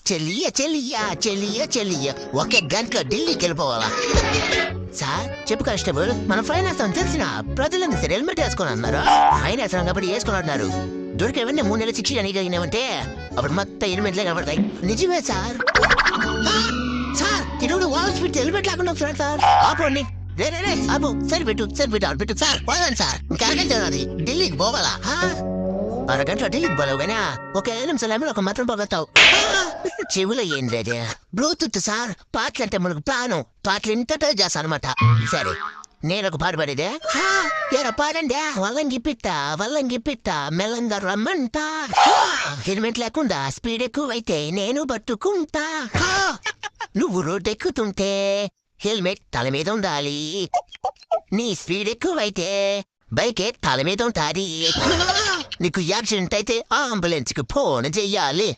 చెల్లియ ఒకే గంటలో ఢిల్లీకి వెళ్ళిపోవాలా? సార్ చెప్పు కానిస్టేబుల్, మన ఫైన్ వేస్తాం తెలిసిన ప్రజలందరూ సరే హెల్మెట్ వేసుకొని అన్నారు. ఫైన్ వేస్తాం కాబట్టి వేసుకొని అంటున్నారు. దొరికేవన్నీ 3 నెలల శిక్ష అని జరిగినామంటే అప్పుడు మొత్తం హెల్మెట్లే కనబడతాయి. నిజమే సార్. సార్ తిరుగుడు వాల్ స్పీడ్ హెల్మెట్ లేకుండా వస్తున్నాడు సార్. ఆపండి. రే ఆపు. సరిపెట్టు సార్. పోదాను సార్. ఇంకది ఢిల్లీకి పోవాలా? అరగంట ఢిల్లీకి పోలేవు కానీ ఒక 5 నిమిషాలు ఒక మాత్రం పోగొత్తావు. చెవులో ఏం లేదు బ్లూటూత్ సార్. పాటలు అంటే మనకు ప్రాణం. పాటలు ఇంతటో చేస్తా అనమాట. సరే నేను ఒక పాట పాడేదే. ఎరా పాడండి. వల్లంగి పిట్ట మెల్లంగా రమ్మంటా. హెల్మెట్ లేకుండా స్పీడ్ ఎక్కువైతే నేను పట్టుకుంటా. నువ్వు రోడ్డు ఎక్కుతుంటే హెల్మెట్ తల మీద ఉండాలి. నీ స్పీడ్ ఎక్కువైతే బైకే తల మీద ఉంటాది. నీకు యాక్సిడెంట్ అయితే అంబులెన్స్ కు ఫోన్ చెయ్యాలి.